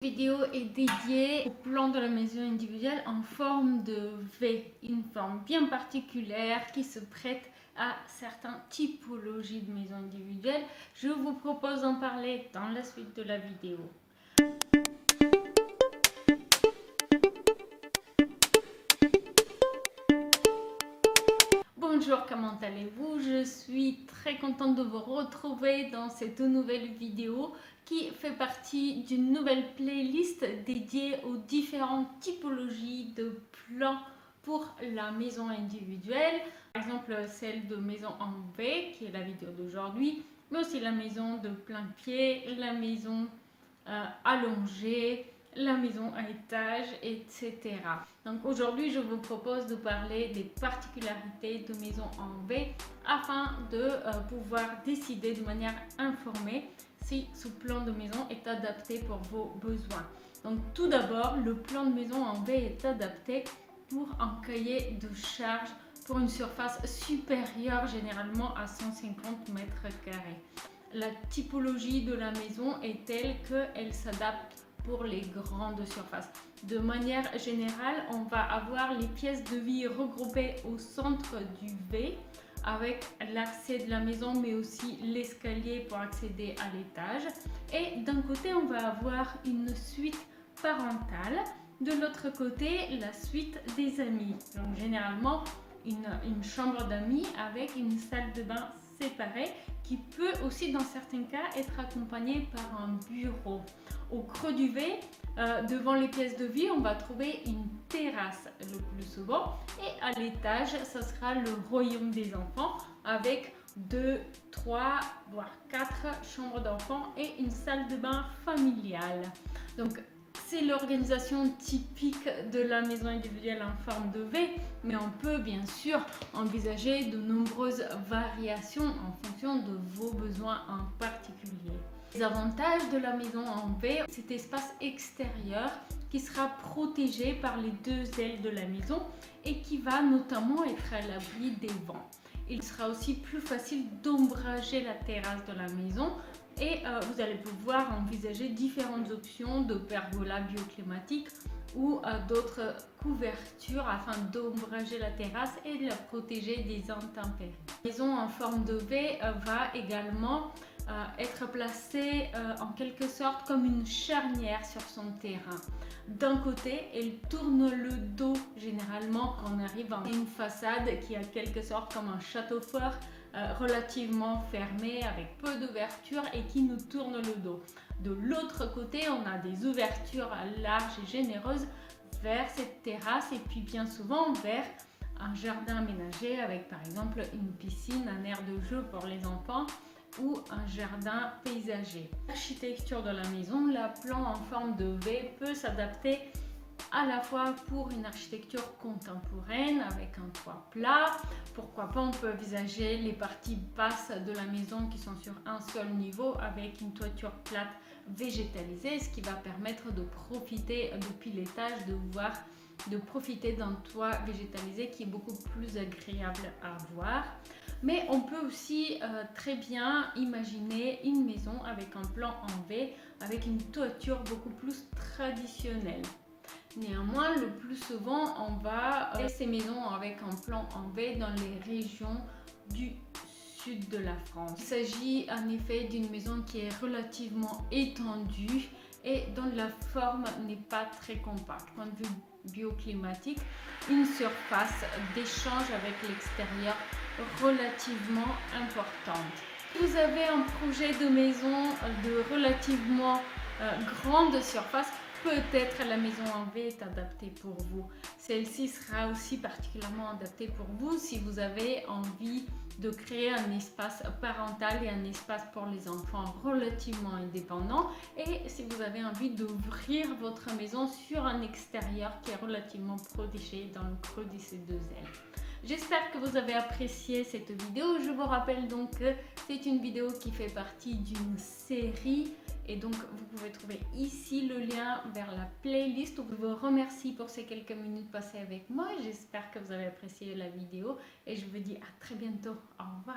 Cette vidéo est dédiée au plan de la maison individuelle en forme de V, une forme bien particulière qui se prête à certaines typologies de maisons individuelles. Je vous propose d'en parler dans la suite de la vidéo. Bonjour, comment allez-vous? Je suis très contente de vous retrouver dans cette nouvelle vidéo qui fait partie d'une nouvelle playlist dédiée aux différentes typologies de plans pour la maison individuelle. Par exemple, celle de maison en V, qui est la vidéo d'aujourd'hui, mais aussi la maison de plein pied, la maison allongée, la maison à étage, etc. Donc aujourd'hui, je vous propose de parler des particularités de maison en V afin de pouvoir décider de manière informée si ce plan de maison est adapté pour vos besoins. Donc tout d'abord, le plan de maison en V est adapté pour un cahier de charge pour une surface supérieure généralement à 150 mètres carrés. La typologie de la maison est telle qu'elle s'adapte pour les grandes surfaces. De manière générale, on va avoir les pièces de vie regroupées au centre du V avec l'accès de la maison mais aussi l'escalier pour accéder à l'étage. Et d'un côté, on va avoir une suite parentale. De l'autre côté, la suite des amis. Donc généralement, une chambre d'amis avec une salle de bain séparée qui peut aussi dans certains cas être accompagnée par un bureau. Au creux du V, devant les pièces de vie, on va trouver une terrasse le plus souvent et à l'étage, ça sera le royaume des enfants avec 2, 3, voire 4 chambres d'enfants et une salle de bain familiale. Donc c'est l'organisation typique de la maison individuelle en forme de V, mais on peut bien sûr envisager de nombreuses variations en fonction de vos besoins en particulier. Les avantages de la maison en V, cet espace extérieur qui sera protégé par les deux ailes de la maison et qui va notamment être à l'abri des vents. Il sera aussi plus facile d'ombrager la terrasse de la maison et vous allez pouvoir envisager différentes options de pergola bioclimatique ou d'autres couvertures afin d'ombrager la terrasse et de la protéger des intempéries. La maison en forme de V va également être placée en quelque sorte comme une charnière sur son terrain. D'un côté, elle tourne le dos généralement quand on arrive à une façade qui est en quelque sorte comme un château fort relativement fermé avec peu d'ouvertures et qui nous tourne le dos. De l'autre côté, on a des ouvertures larges et généreuses vers cette terrasse et puis bien souvent vers un jardin aménagé avec par exemple une piscine, un aire de jeu pour les enfants ou un jardin paysager. L'architecture de la maison, la plan en forme de V peut s'adapter à la fois pour une architecture contemporaine avec un toit plat. Pourquoi pas, on peut envisager les parties basses de la maison qui sont sur un seul niveau avec une toiture plate végétalisée, ce qui va permettre de profiter depuis l'étage, de profiter d'un toit végétalisé qui est beaucoup plus agréable à voir. Mais on peut aussi très bien imaginer une maison avec un plan en V, avec une toiture beaucoup plus traditionnelle. Néanmoins, le plus souvent, on va ces maisons avec un plan en V dans les régions du sud de la France. Il s'agit en effet d'une maison qui est relativement étendue et dont la forme n'est pas très compacte. Point de vue bioclimatique, une surface d'échange avec l'extérieur relativement importante. Si vous avez un projet de maison de relativement grande surface, peut-être la maison en V est adaptée pour vous. Celle-ci sera aussi particulièrement adaptée pour vous si vous avez envie de créer un espace parental et un espace pour les enfants relativement indépendant et si vous avez envie d'ouvrir votre maison sur un extérieur qui est relativement protégé dans le creux de ces deux ailes. J'espère que vous avez apprécié cette vidéo. Je vous rappelle donc que c'est une vidéo qui fait partie d'une série et donc vous pouvez trouver ici le lien vers la playlist. Je vous remercie pour ces quelques minutes passées avec moi. J'espère que vous avez apprécié la vidéo et je vous dis à très bientôt. Au revoir.